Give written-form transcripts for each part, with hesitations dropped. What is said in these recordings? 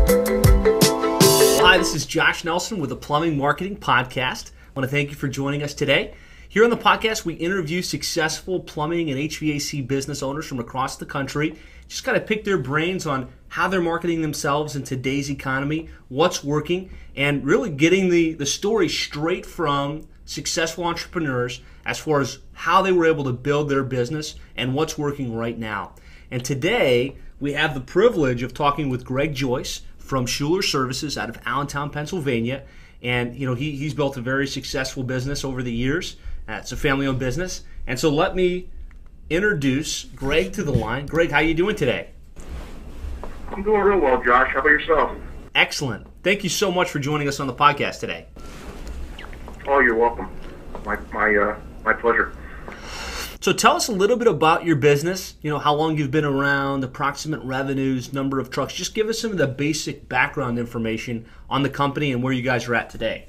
Hi, this is Josh Nelson with the Plumbing Marketing Podcast. I want to thank you for joining us today. Here on the podcast, we interview successful plumbing and HVAC business owners from across the country. Just kind of pick their brains on how they're marketing themselves in today's economy, what's working, and really getting the story straight from successful entrepreneurs as far as how they were able to build their business and what's working right now. And today, we have the privilege of talking with Greg Joyce from Schuler Services out of Allentown, Pennsylvania. And he's built a very successful business over the years. It's a family-owned business. And so let me introduce Greg to the line. Greg, how are you doing today? I'm doing real well, Josh. How about yourself? Excellent. Thank you so much for joining us on the podcast today. Oh, you're welcome. My pleasure. So tell us a little bit about your business, how long you've been around, approximate revenues, number of trucks. Just give us some of the basic background information on the company and where you guys are at today.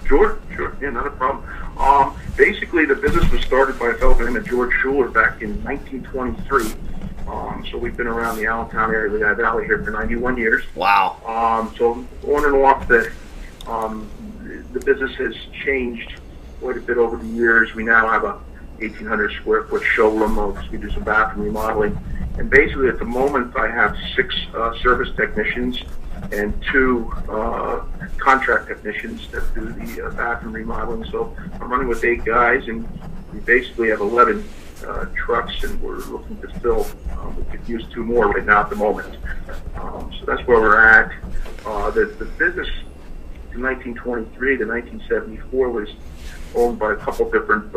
Sure. Yeah, not a problem. Basically, the business was started by a fellow by the name of George Schuler back in 1923. So we've been around the Allentown area, Lehigh Valley here for 91 years. Wow. So on and off, the business has changed quite a bit over the years. We now have a 1,800 square foot showroom. We do some bathroom remodeling. And basically at the moment I have 6 service technicians and 2 contract technicians that do the bathroom remodeling. So I'm running with 8 guys, and we basically have 11 trucks, and we're looking to fill. We could use 2 more right now at the moment. So that's where we're at. The business from 1923 to 1974 was owned by a couple different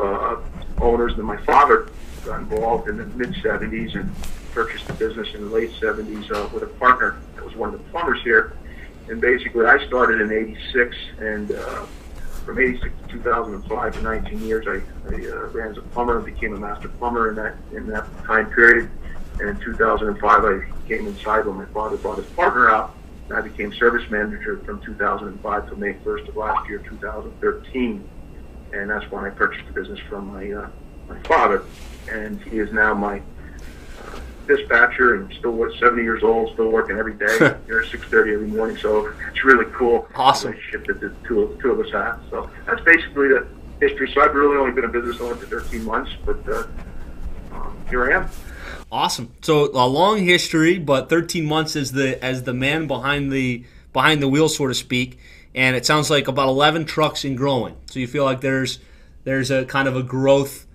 owners. And my father got involved in the mid-'70s and purchased the business in the late '70s with a partner that was one of the plumbers here. And basically, I started in '86, and from '86 to 2005, for 19 years, I ran as a plumber and became a master plumber in that time period. And in 2005, I came inside when my father brought his partner out, and I became service manager from 2005 to May 1st of last year, 2013. And that's when I purchased the business from my father. And he is now my dispatcher, and still 70 years old, still working every day here at 6:30 every morning. So it's really cool. Awesome. The relationship that the two of us have. So that's basically the history. So I've really only been a business owner for 13 months, but here I am. Awesome. So a long history, but 13 months as the man behind the wheel, so to speak. And it sounds like about 11 trucks and growing. So you feel like there's a kind of a growth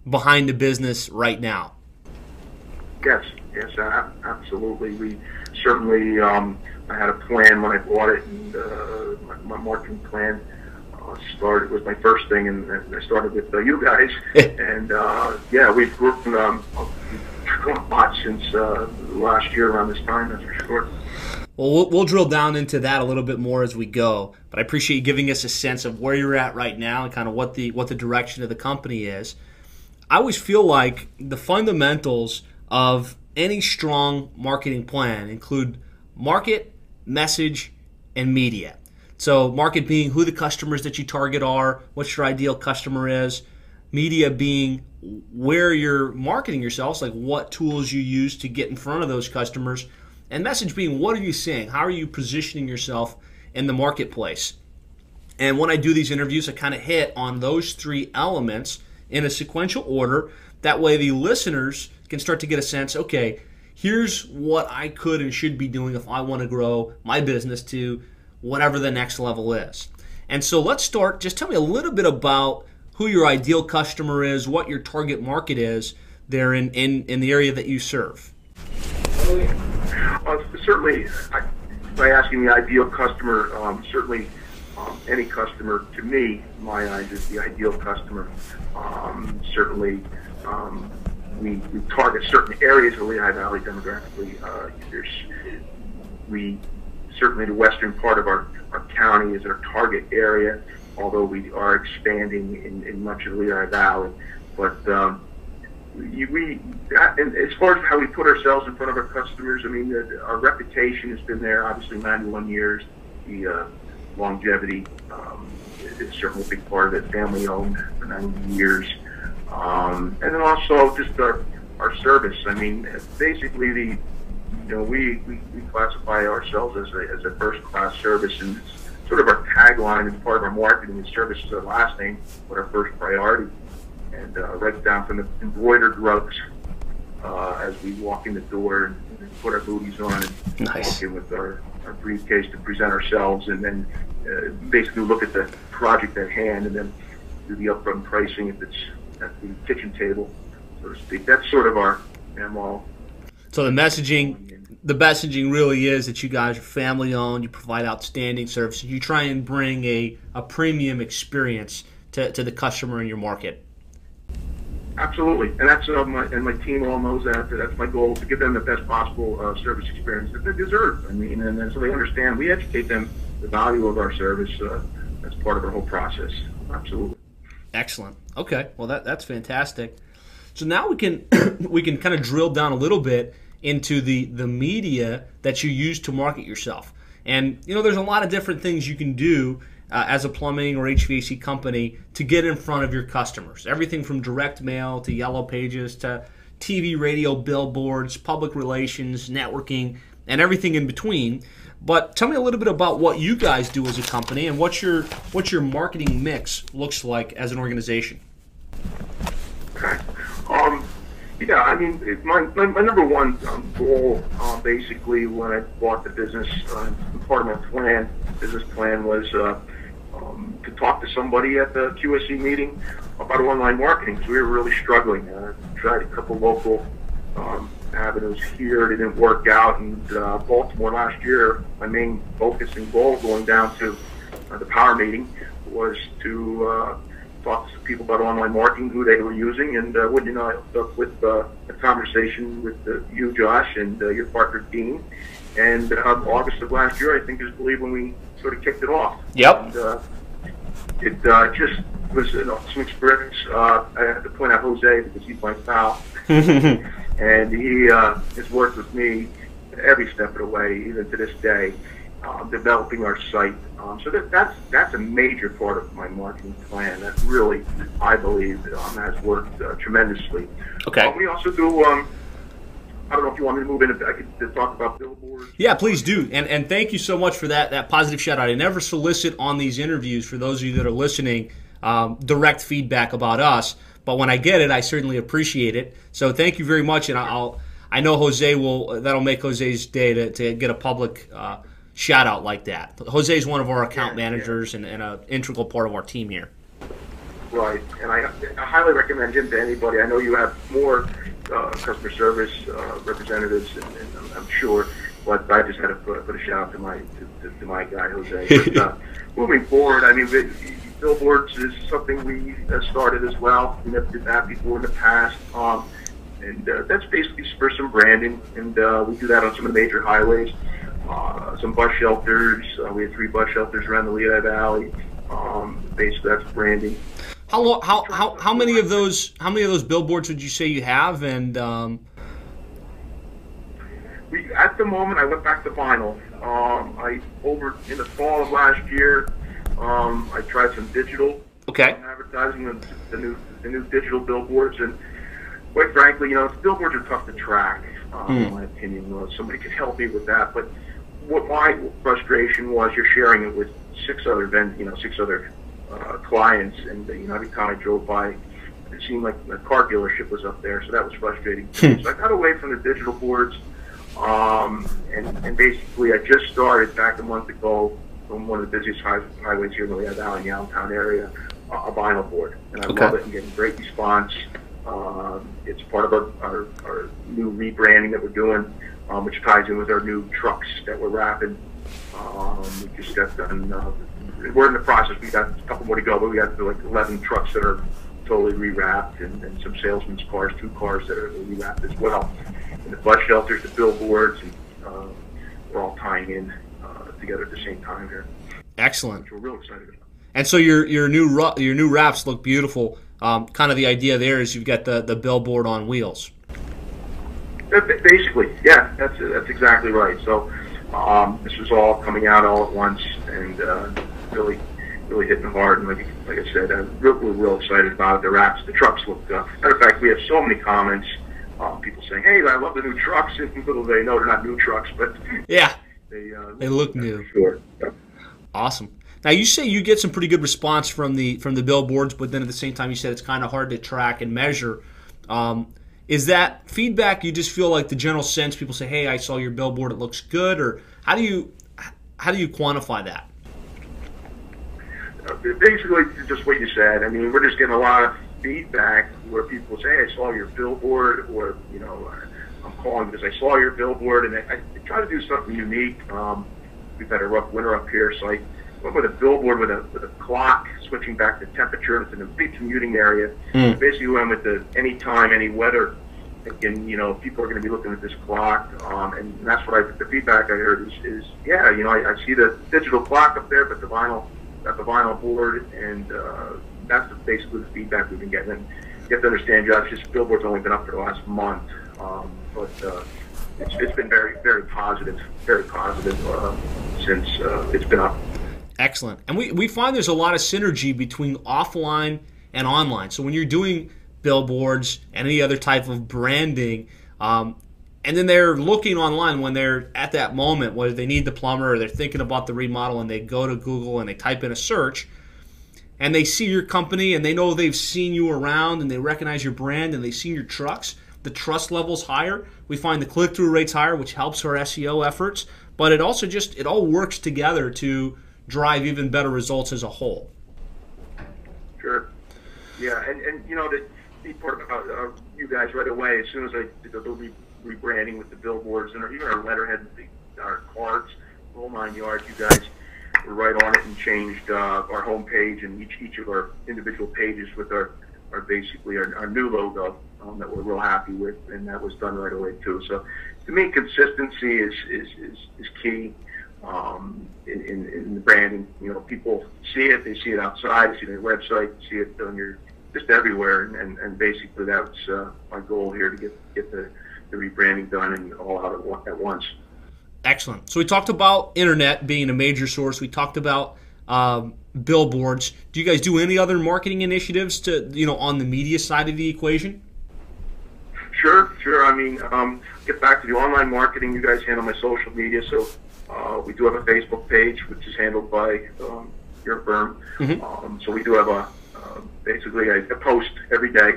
behind the business right now. Yes, absolutely. We certainly, I had a plan when I bought it, and my marketing plan was my first thing, and I started with you guys. And we've grown a lot since last year around this time, that's for sure. Well, we'll drill down into that a little bit more as we go, but I appreciate you giving us a sense of where you're at right now and kind of what the direction of the company is. I always feel like the fundamentals of any strong marketing plan include market, message, and media. So market being who the customers that you target are, what your ideal customer is, media being where you're marketing yourselves, like what tools you use to get in front of those customers, and message being, what are you saying? How are you positioning yourself in the marketplace? And when I do these interviews, I kind of hit on those 3 elements in a sequential order. That way the listeners can start to get a sense, okay, here's what I could and should be doing if I want to grow my business to whatever the next level is. And so let's start. Just tell me a little bit about who your ideal customer is, what your target market is there in the area that you serve. Certainly, by asking the ideal customer, certainly any customer, to me, in my eyes, is the ideal customer. Certainly, we target certain areas of Lehigh Valley demographically. Certainly the western part of our county is our target area, although we are expanding in much of Lehigh Valley. But and as far as how we put ourselves in front of our customers, I mean, our reputation has been there, obviously 91 years. The longevity is certainly a big part of it, family owned for 90 years. And then also just our service. I mean, basically we classify ourselves as a first-class service, and it's sort of our tagline as part of our marketing. And service is our last name, but our first priority. And right down from the embroidered rugs as we walk in the door and put our booties on and Nice. walk in with our briefcase to present ourselves, and then basically look at the project at hand, and then do the upfront pricing if it's at the kitchen table, so to speak. That's sort of our MO. So the messaging really is that you guys are family owned. You provide outstanding services. You try and bring a premium experience to the customer in your market. Absolutely, and that's my team all knows that. That's my goal, to give them the best possible service experience that they deserve. I mean, and so they understand. We educate them the value of our service as part of our whole process. Absolutely. Excellent. Okay, well that's fantastic. So now we can kind of drill down a little bit into the media that you use to market yourself. And there's a lot of different things you can do as a plumbing or HVAC company to get in front of your customers. Everything from direct mail to yellow pages to TV, radio, billboards, public relations, networking, and everything in between. But tell me a little bit about what you guys do as a company and what your marketing mix looks like as an organization. Okay. Yeah, I mean, my number one goal, basically, when I bought the business, part of my business plan was to talk to somebody at the QSC meeting about online marketing, because we were really struggling. Tried a couple local avenues here. They didn't work out. And Baltimore last year, my main focus and goal going down to the power meeting was to talk to people about online marketing, who they were using, and I ended up with a conversation with you, Josh, and your partner, Dean. And August of last year, I think, is when we sort of kicked it off. Yep. And, it just was an awesome experience. I have to point out Jose, because he's my pal. And he has worked with me every step of the way, even to this day, developing our site. So that's a major part of my marketing plan. That really, I believe, has worked tremendously. Okay. We also do, I don't know if you want me to move in, I could talk about billboards. Yeah, please do. And thank you so much for that positive shout out. I never solicit on these interviews, for those of you that are listening, direct feedback about us. But when I get it, I certainly appreciate it. So thank you very much. And I know Jose that'll make Jose's day to get a public shout out like that. Jose is one of our account managers and an integral part of our team here. Right, and I highly recommend him to anybody. I know you have more customer service representatives, and I'm sure, but I just had to put a shout out to my guy Jose. But, moving forward, I mean, billboards is something we started as well. We never did that before in the past, and that's basically for some branding, and we do that on some of the major highways. Some bus shelters. We have 3 bus shelters around the Lehigh Valley. Basically, that's branding. How many of those billboards would you say you have? And at the moment, I went back to vinyl. Over in the fall of last year, I tried some digital advertising, the new digital billboards, and quite frankly, billboards are tough to track. In my opinion, somebody could help me with that. But what my frustration was, you're sharing it with 6 other clients, and every time I drove by, it seemed like a car dealership was up there, so that was frustrating. So I got away from the digital boards, and basically I just started back a month ago from one of the busiest highways here in the Lehigh Valley, in the Allentown area, a vinyl board, and I love it and getting great response. It's part of our new rebranding that we're doing, which ties in with our new trucks that we're wrapping. We just got done. We're in the process. We got a couple more to go, but we got like 11 trucks that are totally rewrapped, and some salesmen's cars, 2 cars that are rewrapped as well. And the bus shelters, the billboards, and we're all tying in together at the same time here. Excellent. Which we're real excited about. And so your new wraps look beautiful. Kind of the idea there is you've got the billboard on wheels. Basically, yeah, that's exactly right. So this was all coming out all at once, and really hitting hard. And like I said, we're real excited about it. The wraps, the trucks look. Matter of fact, we have so many comments people saying, "Hey, I love the new trucks," and little they know they're not new trucks, but Yeah, they look new. Sure. Yeah. Awesome. Now you say you get some pretty good response from the billboards, but then at the same time you said it's kind of hard to track and measure. Is that feedback you just feel like the general sense people say, "Hey, I saw your billboard, it looks good," or how do you quantify that? Basically, just what you said. I mean, we're just getting a lot of feedback where people say, "Hey, I saw your billboard," or I'm calling because I saw your billboard, and I try to do something unique. We've had a rough winter up here, so I went with a billboard with a clock switching back to temperature. It's in a big commuting area. Basically, went with the anytime, any weather. Thinking, people are going to be looking at this clock, and that's what the feedback I heard is yeah, I see the digital clock up there, but the vinyl board, and that's basically the feedback we've been getting. And you have to understand, Josh, this billboard's only been up for the last month, but it's been very, very positive since it's been up. Excellent. And we find there's a lot of synergy between offline and online. So when you're doing billboards and any other type of branding, and then they're looking online when they're at that moment, whether they need the plumber or they're thinking about the remodel, and they go to Google and they type in a search, and they see your company and they know they've seen you around and they recognize your brand and they've seen your trucks, the trust level's higher. We find the click-through rate's higher, which helps our SEO efforts, but it also it all works together to drive even better results as a whole. Sure. Yeah, and the neat part about you guys right away, as soon as I did the rebranding with the billboards and even our letterhead, our cards, the whole 9 yards, you guys were right on it and changed our homepage and each of our individual pages with our basically our new logo that we're real happy with, and that was done right away too. So to me, consistency is key in the branding. People see it, they see it outside, they see it on your website, they see it on your just everywhere, and basically that's my goal here, to get the rebranding done and all out at once. Excellent. So we talked about internet being a major source. We talked about billboards. Do you guys do any other marketing initiatives to on the media side of the equation? Sure. I mean, get back to the online marketing. You guys handle my social media, so we do have a Facebook page, which is handled by your firm. Mm-hmm. So we do have basically a post every day,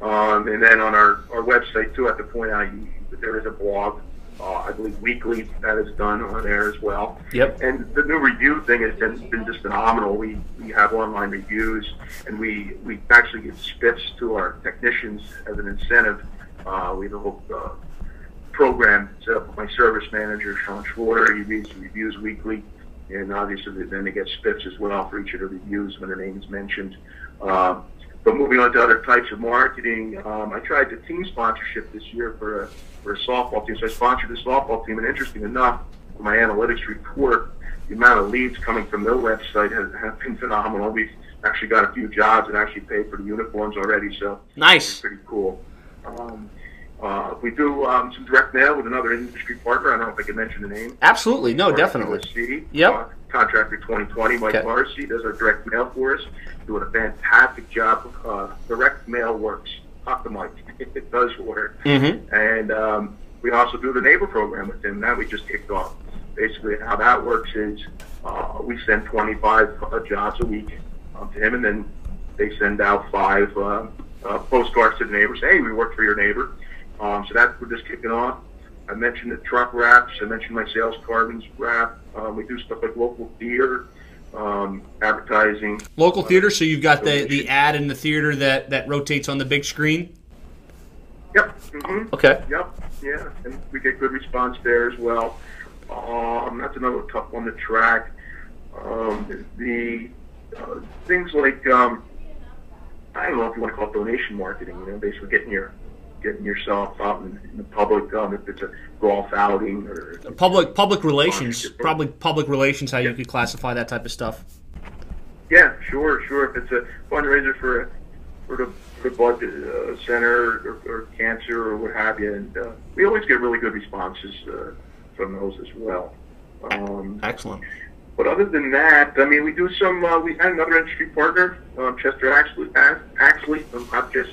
and then on our website too. I have to point out that there is a blog, I believe weekly, that is done on there as well. Yep. And the new review thing has been just phenomenal. We have online reviews, and we actually give spiffs to our technicians as an incentive. We have a whole program set up with my service manager, Schuler. He reads the reviews weekly, and obviously then they get spiffs as well for each of the reviews when their name is mentioned. But moving on to other types of marketing, I tried the team sponsorship this year for a softball team. So I sponsored the softball team, and interesting enough, for my analytics report, the amount of leads coming from their website have been phenomenal. We've actually got a few jobs and actually paid for the uniforms already, so nice. It's pretty cool. We do some direct mail with another industry partner. I don't know if I can mention the name. Absolutely. No, definitely. USC, yep. Contractor 2020, Mike Marcy does our direct mail for us. Doing a fantastic job. Direct mail works. Talk to Mike. It does work. Mm-hmm. And we also do the neighbor program with him. That we just kicked off. Basically, how that works is we send 25 jobs a week to him, and then they send out 5 postcards to the neighbors. Hey, we work for your neighbor. So that we're just kicking off. I mentioned the truck wraps. I mentioned my sales carbons wrap. We do stuff like local theater, advertising. Local theater, so you've got the ad in the theater that rotates on the big screen? Yep. Mm-hmm. Okay. Yep. Yeah, and we get good response there as well. That's another tough one to track. The things like, I don't know if you want to call it donation marketing, basically getting yourself out in the public, if it's a golf outing or public relations, probably public relations, how you could classify that type of stuff. Yeah, sure. If it's a fundraiser for the blood center or cancer or what have you, and we always get really good responses from those as well. Excellent. But other than that, I mean, we do some. We had another industry partner, Chester Axley from Hopjet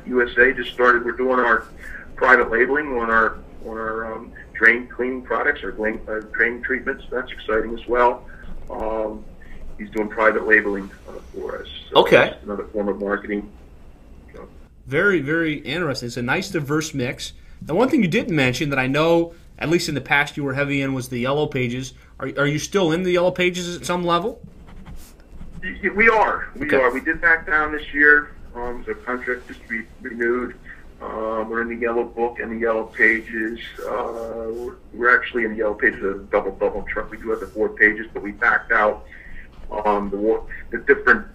USA, just started. We're doing our private labeling on our drain cleaning products or drain treatments. That's exciting as well. He's doing private labeling for us. So Okay. that's another form of marketing. So, Very, very interesting. It's a nice, diverse mix. Now, one thing you didn't mention that I know, at least in the past, you were heavy in was the Yellow Pages. Are you still in the Yellow Pages at some level? we are. We Okay. are. We did back down this year. The contract just to be renewed. We're in the Yellow Book and the Yellow Pages. We're actually in the Yellow Pages of the double truck. We do have the 4 pages, but we backed out the different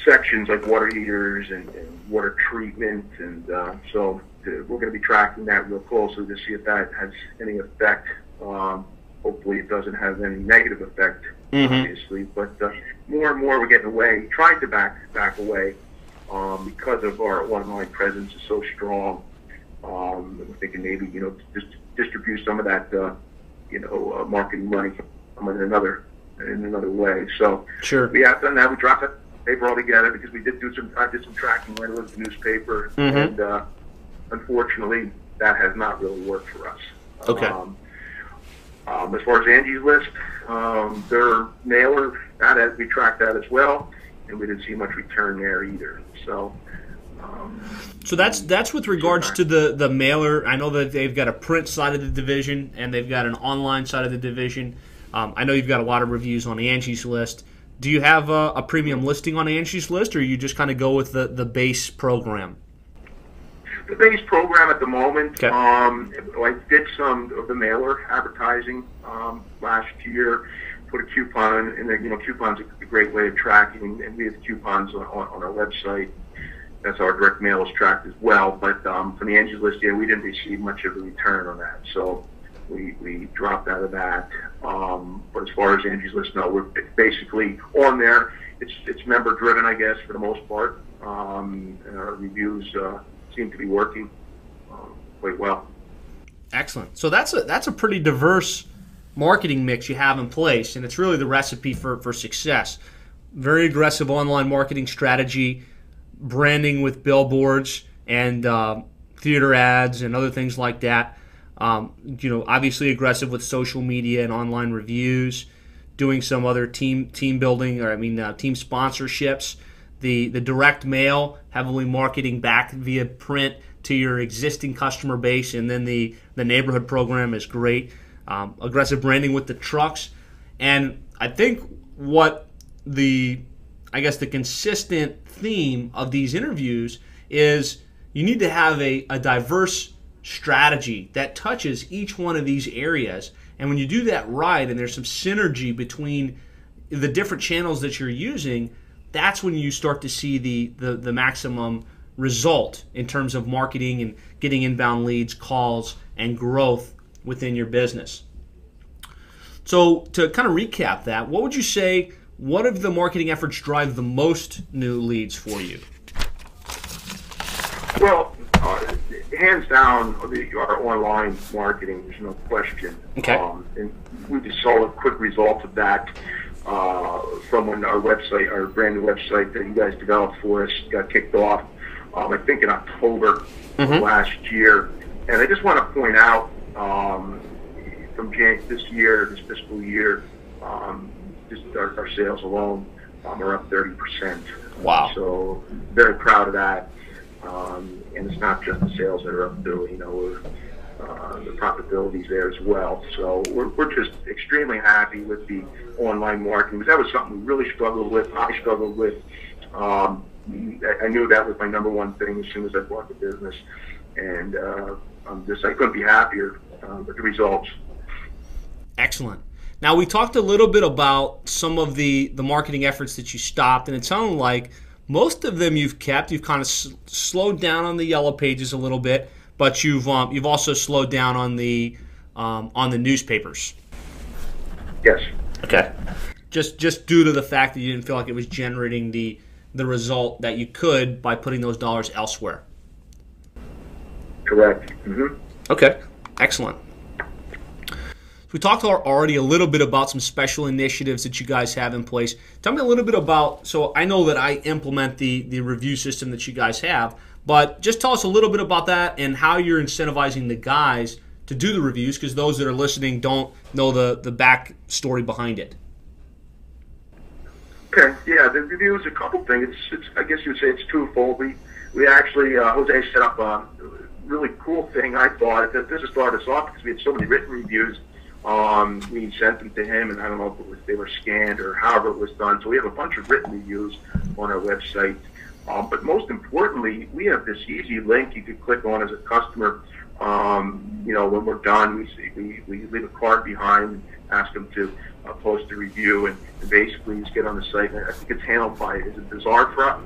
sections like water heaters and water treatment, and so we're going to be tracking that real closely to see if that has any effect. Hopefully it doesn't have any negative effect, obviously, but more and more we're getting away, trying to back away because of our online presence is so strong. We're thinking maybe, just distribute some of that, marketing money in another way. So Sure. we have done that. We dropped that paper altogether because I did some tracking when it was the newspaper, and unfortunately that has not really worked for us. Okay. As far as Angie's List, their mailer, we tracked that as well, and we didn't see much return there either. So that's with regards to the mailer. I know that they've got a print side of the division and they've got an online side of the division. I know you've got a lot of reviews on Angie's List. Do you have a premium listing on Angie's List, or you just kind of go with the base program? the base program at the moment, Okay. I did some of the mailer advertising last year. Put a coupon in there. Coupons are a great way of tracking, and we have coupons on our website. That's our direct mail is tracked as well. But from the Angie's List, we didn't receive much of a return on that, so we dropped out of that. But as far as Angie's List, no, we're basically on there. It's member driven, I guess, for the most part. And our reviews seem to be working quite well. Excellent. So that's a pretty diverse marketing mix you have in place, and it's really the recipe for success. Very aggressive online marketing strategy, branding with billboards and theater ads and other things like that. Obviously aggressive with social media and online reviews, doing some other team building, team sponsorships. The direct mail, heavily marketing back via print to your existing customer base, and then the neighborhood program is great. Aggressive branding with the trucks, and I think what the consistent theme of these interviews is you need to have a diverse strategy that touches each one of these areas. And when you do that right, and there's some synergy between the different channels that you're using, that's when you start to see the maximum result in terms of marketing and getting inbound leads, calls, and growth within your business. So to kind of recap that, what would you say, what of the marketing efforts drive the most new leads for you? Well, hands down, our online marketing, there's no question. Okay. And we just saw a quick result of that from when our website, our brand new website that you guys developed for us, got kicked off, I think in October of last year. And I just want to point out, from this fiscal year, just our sales alone are up 30%. Wow. So very proud of that. And it's not just the sales that are up, though. The profitability's there as well. So we're just extremely happy with the online marketing, because that was something we really struggled with. I struggled with. I knew that was my number one thing as soon as I bought the business, and I couldn't be happier with the results. Excellent. Now, we talked a little bit about some of the marketing efforts that you stopped, and it sounded like most of them you've kept. You've kind of slowed down on the Yellow Pages a little bit, but you've also slowed down on the newspapers. Yes. Okay. Just due to the fact that you didn't feel like it was generating the result that you could by putting those dollars elsewhere. Correct. Mm-hmm. Okay. Excellent. We talked already a little bit about some special initiatives that you guys have in place. Tell me a little bit about, so I know that I implement the review system that you guys have, But just tell us a little bit about that and how you're incentivizing the guys to do the reviews, because those that are listening don't know the back story behind it. Okay, yeah, the review is a couple things. It's I guess you would say it's twofold. We actually, Jose set up a really cool thing, I thought. This has started us off because we had so many written reviews. We sent them to him, and I don't know if they were scanned or however it was done. So we have a bunch of written reviews on our website. But most importantly, we have this easy link you could click on as a customer. When we're done, we leave a card behind and ask them to post a review, and basically just get on the site. And I think it's handled by, is it Bizarrefy?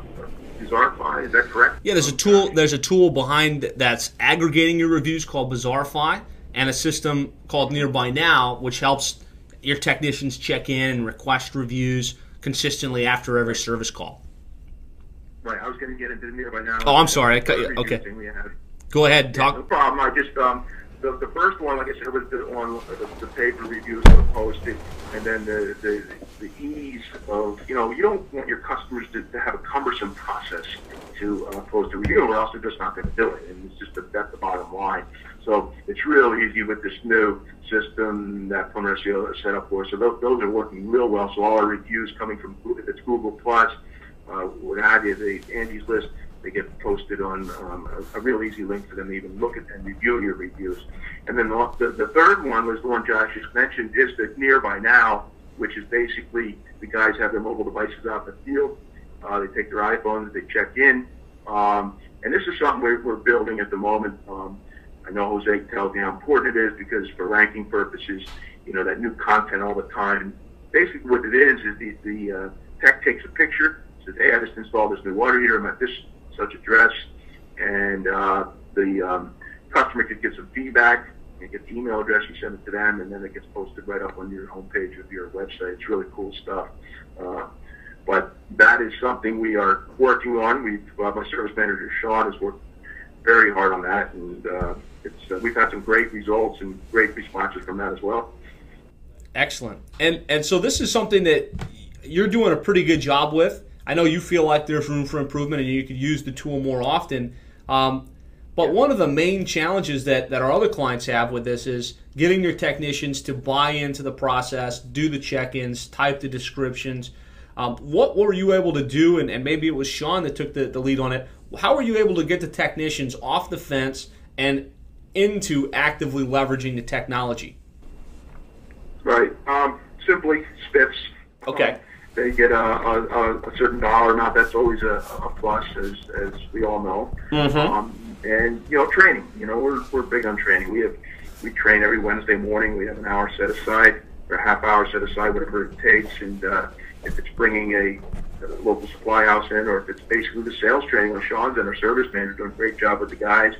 Bizarrefy, is that correct? Yeah, there's a tool. There's a tool behind that's aggregating your reviews called Bizarrefy, and a system called Nearby Now, which helps your technicians check in and request reviews consistently after every service call. Right, I was going to get into Nearby Now. Oh, I'm sorry. I cut you. Okay. Go ahead and talk. No problem. I just the first one, like I said, was on the paper reviews that were posted, and then the ease of, you don't want your customers to have a cumbersome process to post a review, or else they're just not going to do it, and it's just that's the bottom line. So it's real easy with this new system that Plumber.co has set up for us. So those are working real well. So all our reviews coming from, if it's Google Plus, what have you, Andy's List, they get posted on a real easy link for them to even look at and review your reviews. And then the third one was the one Josh just mentioned, is the Nearby Now, which is basically the guys have their mobile devices out in the field. They take their iPhones, they check in. And this is something we're building at the moment. I know Jose tells me how important it is, because for ranking purposes, that new content all the time. Basically what it is the tech takes a picture, says, hey, I just installed this new water heater, I'm at this such address, and the customer could get some feedback, and get the email address, you send it to them, and then it gets posted right up on your homepage of your website. It's really cool stuff. But that is something we are working on. My service manager, Sean, has worked very hard on that, and we've had some great results and great responses from that as well. Excellent. And so this is something that you're doing a pretty good job with. I know you feel like there's room for improvement and you could use the tool more often. But one of the main challenges that our other clients have with this is getting their technicians to buy into the process, do the check-ins, type the descriptions. What were you able to do, and maybe it was Sean that took the lead on it, how were you able to get the technicians off the fence and into actively leveraging the technology? Right. Simply spiffs. Okay. They get a certain dollar amount. That's always a plus, as we all know. Mm-hmm. And training. We're big on training. We train every Wednesday morning. We have an hour set aside, or a half hour set aside, whatever it takes. And if it's bringing a local supply house in, or if it's basically the sales training on Sean's and our service manager doing a great job with the guys,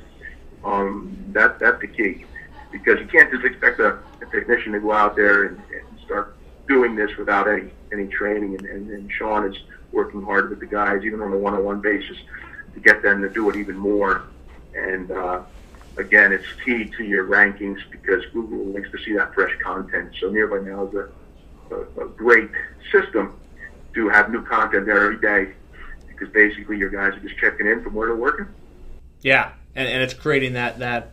that's the key. Because you can't just expect a technician to go out there and start doing this without any training, and Sean is working hard with the guys, even on a one-on-one basis, to get them to do it even more. And again, it's key to your rankings, because Google likes to see that fresh content. So Nearby Now is a great system to have new content there every day, because basically your guys are just checking in from where they're working. Yeah, and it's creating that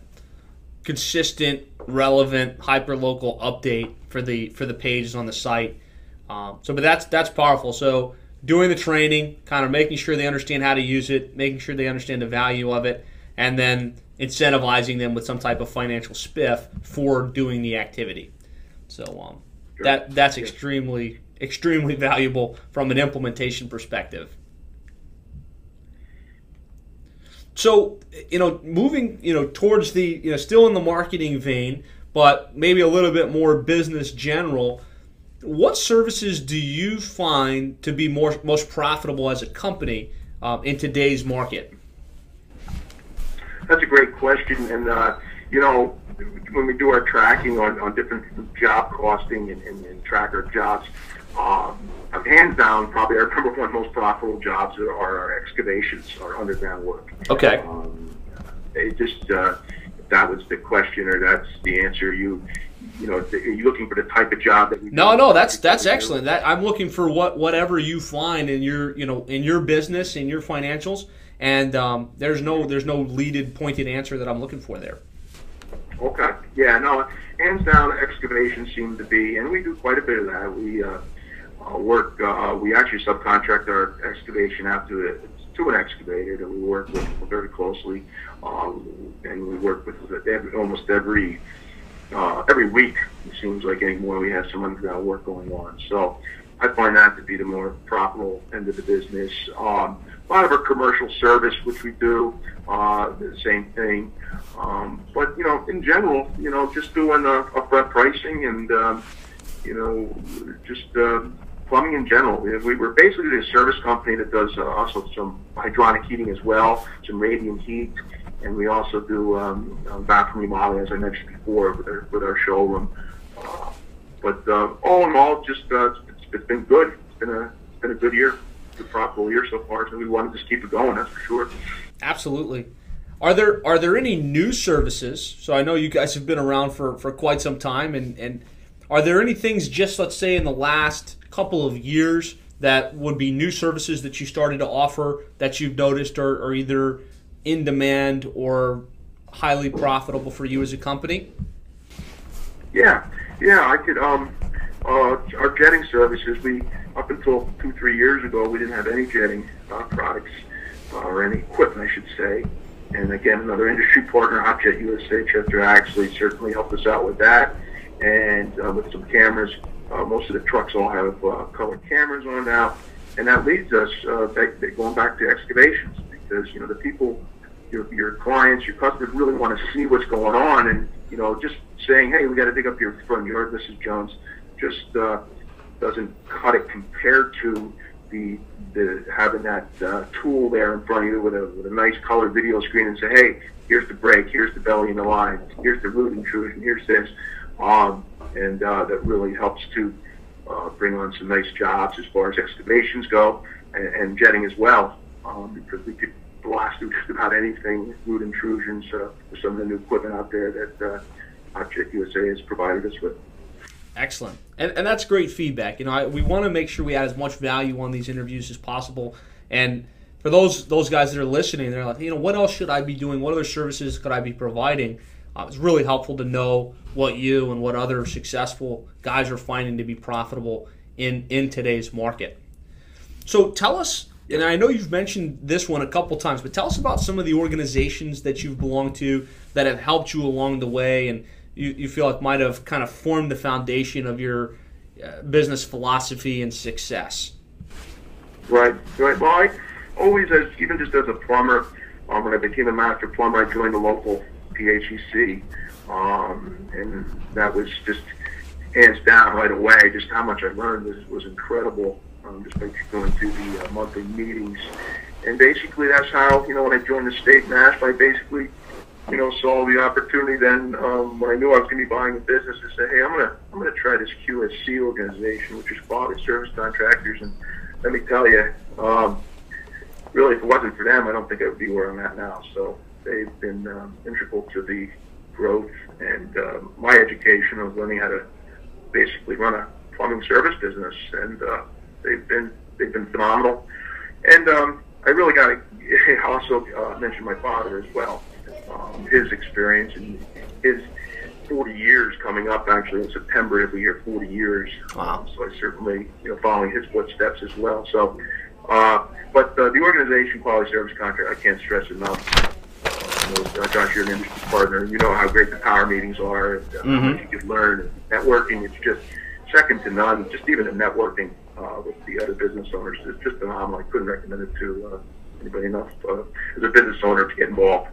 consistent, relevant, hyper-local update for the pages on the site. But that's powerful. So doing the training, kind of making sure they understand how to use it, making sure they understand the value of it, and then incentivizing them with some type of financial spiff for doing the activity. So Sure. that's extremely valuable from an implementation perspective. So, moving, towards the, still in the marketing vein, but maybe a little bit more business general, what services do you find to be most profitable as a company in today's market? That's a great question. And, when we do our tracking on different job costing and track our jobs, hands down, probably our number one most profitable jobs are our excavations, our underground work. Okay. It just, if that was the question or that's the answer, are you looking for the type of job that we No, that's excellent. That I'm looking for whatever you find in your, in your business, in your financials, and there's no leaded, pointed answer that I'm looking for there. Okay. Yeah. No. Hands down, excavation seems to be, and we do quite a bit of that. We work. We actually subcontract our excavation out to an excavator that we work with very closely, and we work with almost every week. It seems like anymore we have some underground work going on. So I find that to be the more profitable end of the business. A lot of our commercial service, which we do, the same thing. But in general, just doing upfront pricing and just plumbing in general. We're basically a service company that does also some hydronic heating as well, some radiant heat, and we also do bathroom remodeling, as I mentioned before, with our showroom. But all in all, just it's been good. It's been a good year, a profitable year so far. So we want to just keep it going. That's for sure. Absolutely. Are there any new services? So I know you guys have been around for quite some time, and are there any things, just let's say in the last couple of years, that would be new services that you started to offer that you've noticed are either in demand or highly profitable for you as a company? Yeah, I could. Our jetting services, we up until 2-3 years ago, we didn't have any jetting products or any equipment, I should say. And again, another industry partner, Hotjet USA, Chester Axley, certainly helped us out with that. And with some cameras, most of the trucks all have colored cameras on now, and that leads us going back to excavations, because the people, your clients, your customers really want to see what's going on, and just saying, hey, we got to dig up your front yard, Mrs. Jones, just doesn't cut it compared to the having that tool there in front of you with a nice colored video screen and say, hey, here's the brake, here's the belly in the line, here's the root intrusion, here's this. And that really helps to bring on some nice jobs as far as excavations go, and jetting as well, because we could blast through just about anything, root intrusions, with some of the new equipment out there that Hotjet USA has provided us with. Excellent. And that's great feedback. We want to make sure we add as much value on these interviews as possible. And for those guys that are listening, they're like, what else should I be doing? What other services could I be providing? It's really helpful to know what you and what other successful guys are finding to be profitable in today's market. So tell us, and I know you've mentioned this one a couple times, but tell us about some of the organizations that you've belonged to that have helped you along the way and you feel like might have kind of formed the foundation of your business philosophy and success. Right. Well, I always, even just as a plumber, when I became a master plumber, I joined the local PHEC, and that was just hands down right away. Just how much I learned was incredible, just by going to the monthly meetings. And basically that's how, when I joined the state NASP, I basically, saw the opportunity then, when I knew I was going to be buying a business, to say, hey, I'm gonna try this QSC organization, which is Quality Service Contractors. And let me tell you, really, if it wasn't for them, I don't think I would be where I'm at now. So they've been integral to the growth and my education of learning how to basically run a plumbing service business, and they've been phenomenal. And I really got to also mention my father as well. His experience and his 40 years coming up, actually in September every year, 40 years. Wow. So I certainly, following his footsteps as well. So, but the organization Quality Service Contract, I can't stress enough. Josh, you're an industry partner. You know how great the power meetings are, and how much you can learn. And networking, it's just second to none. Just even the networking with the other business owners is just phenomenal. I couldn't recommend it to anybody enough. As a business owner, to get involved.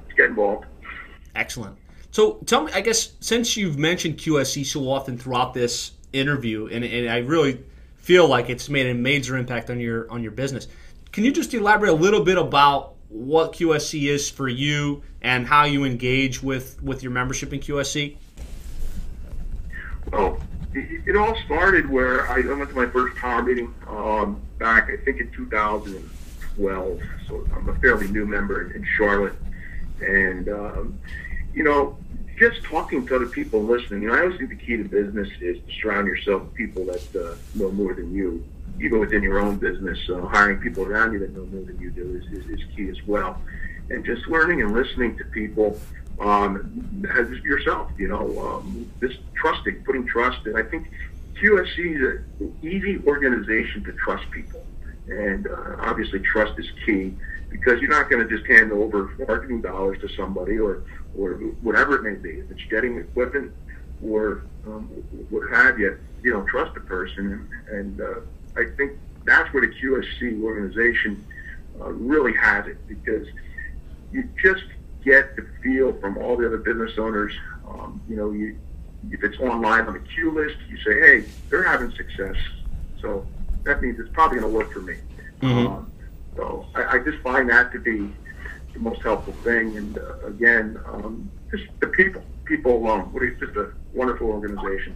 Excellent. So tell me, I guess, since you've mentioned QSC so often throughout this interview, and I really feel like it's made a major impact on your business, can you just elaborate a little bit about what QSC is for you and how you engage with your membership in QSC? Well, it all started where I went to my first power meeting back, I think, in 2012. So I'm a fairly new member in Charlotte. And, just talking to other people and listening, I always think the key to business is to surround yourself with people that know more than you. even within your own business, hiring people around you that know more than you do is key as well. And just learning and listening to people as yourself, just trusting, putting trust in. I think QSC is an easy organization to trust people. And obviously trust is key, because you're not going to just hand over marketing dollars to somebody or whatever it may be. If it's getting equipment or what have you, trust the person. And I think that's where the QSC organization really has it, because you just get the feel from all the other business owners. If it's online on the queue list, you say, hey, they're having success, so that means it's probably going to work for me. Mm-hmm. So I just find that to be the most helpful thing. And again, just the people alone. It's just a wonderful organization.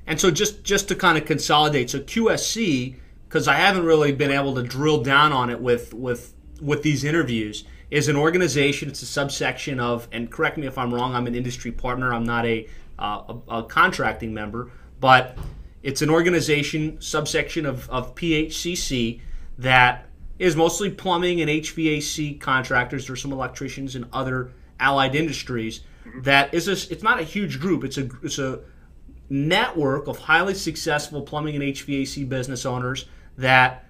And so just to kind of consolidate, so QSC, because I haven't really been able to drill down on it with these interviews, is an organization. It's a subsection of, and correct me if I'm wrong, I'm an industry partner, I'm not a contracting member, but it's an organization, subsection of PHCC, that is mostly plumbing and HVAC contractors. There's some electricians and other allied industries. That is it's not a huge group. It's a network of highly successful plumbing and HVAC business owners that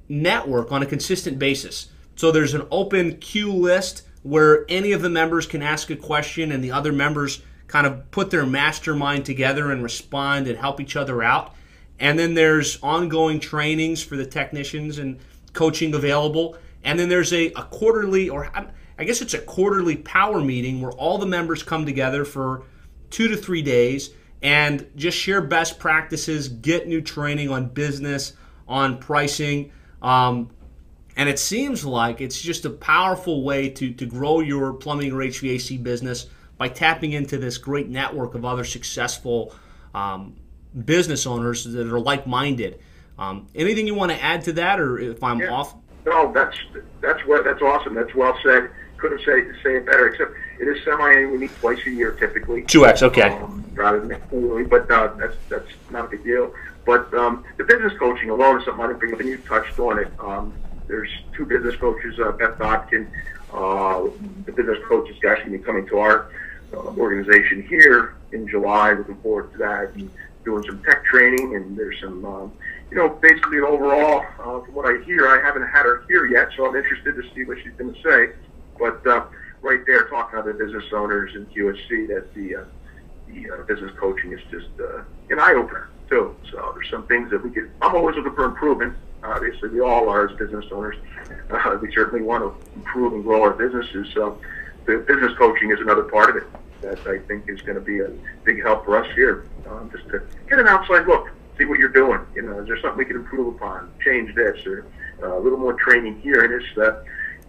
network on a consistent basis. So there's an open queue list where any of the members can ask a question, and the other members kind of put their mastermind together and respond and help each other out. And then there's ongoing trainings for the technicians and coaching available. And then there's a quarterly, or I guess it's a quarterly power meeting where all the members come together for 2 to 3 days and just share best practices, get new training on business, on pricing. And it seems like it's just a powerful way to grow your plumbing or HVAC business by tapping into this great network of other successful business owners that are like-minded. Anything you want to add to that, or if I'm off? No, that's awesome. That's well said. Couldn't say it better. Except it is semi-annual. We meet twice a year typically. 2x, okay. Rather than quarterly, but that's not a big deal. But the business coaching alone is something I didn't bring up, and you touched on it. There's 2 business coaches, Beth Dotkin. The business coach is actually coming to our organization here in July. Looking forward to that, and doing some tech training. And there's some, basically overall, from what I hear, I haven't had her here yet, so I'm interested to see what she's going to say. But right there, talking to the business owners in QSC, that the business coaching is just an eye opener too. So there's some things that I'm always looking for improvement. Obviously, we all are as business owners. We certainly want to improve and grow our businesses. So the business coaching is another part of it that I think is going to be a big help for us here. Just to get an outside look, see what you're doing. Is there something we can improve upon, change this, or a little more training here in this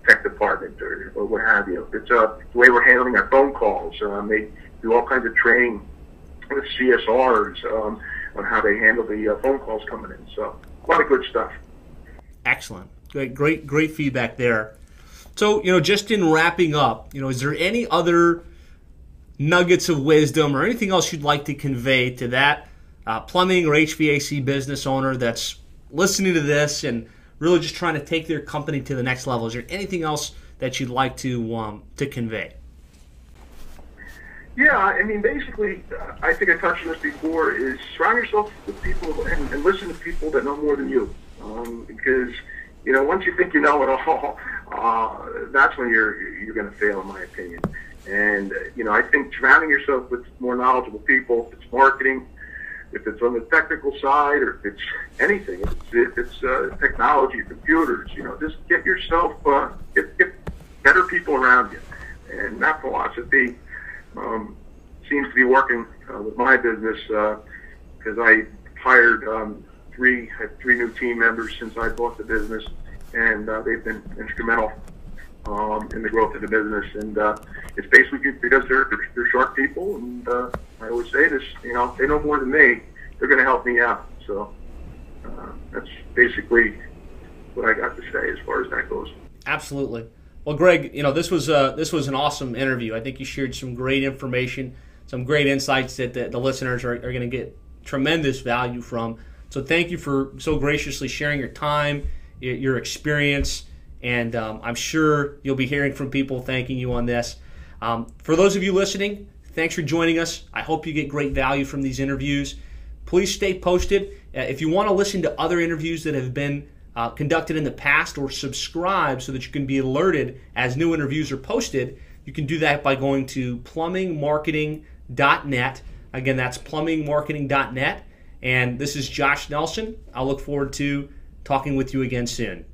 tech department, or what have you. It's the way we're handling our phone calls. They do all kinds of training with CSRs on how they handle the phone calls coming in. So a lot of good stuff. Excellent. Great feedback there. So, just in wrapping up, is there any other nuggets of wisdom or anything else you'd like to convey to that plumbing or HVAC business owner that's listening to this and really just trying to take their company to the next level? Is there anything else that you'd like to convey? Yeah, I mean, basically, I think I touched on this before, is surround yourself with people and listen to people that know more than you. Because, once you think you know it all, that's when you're going to fail, in my opinion. And, I think surrounding yourself with more knowledgeable people, if it's marketing, if it's on the technical side, or if it's anything, if it's technology, computers, just get yourself, get better people around you. And that philosophy seems to be working with my business, because I hired three new team members since I bought the business, and they've been instrumental in the growth of the business. And it's basically because they're sharp people, and I always say this, if they know more than me, they're going to help me out. So that's basically what I got to say as far as that goes. Absolutely. Well, Greg, this was an awesome interview. I think you shared some great information, some great insights that the listeners are going to get tremendous value from. So thank you for so graciously sharing your time, your experience, and I'm sure you'll be hearing from people thanking you on this. For those of you listening, thanks for joining us. I hope you get great value from these interviews. Please stay posted. If you want to listen to other interviews that have been conducted in the past, or subscribe so that you can be alerted as new interviews are posted, you can do that by going to plumbingmarketing.net. Again, that's plumbingmarketing.net. And this is Josh Nelson. I look forward to talking with you again soon.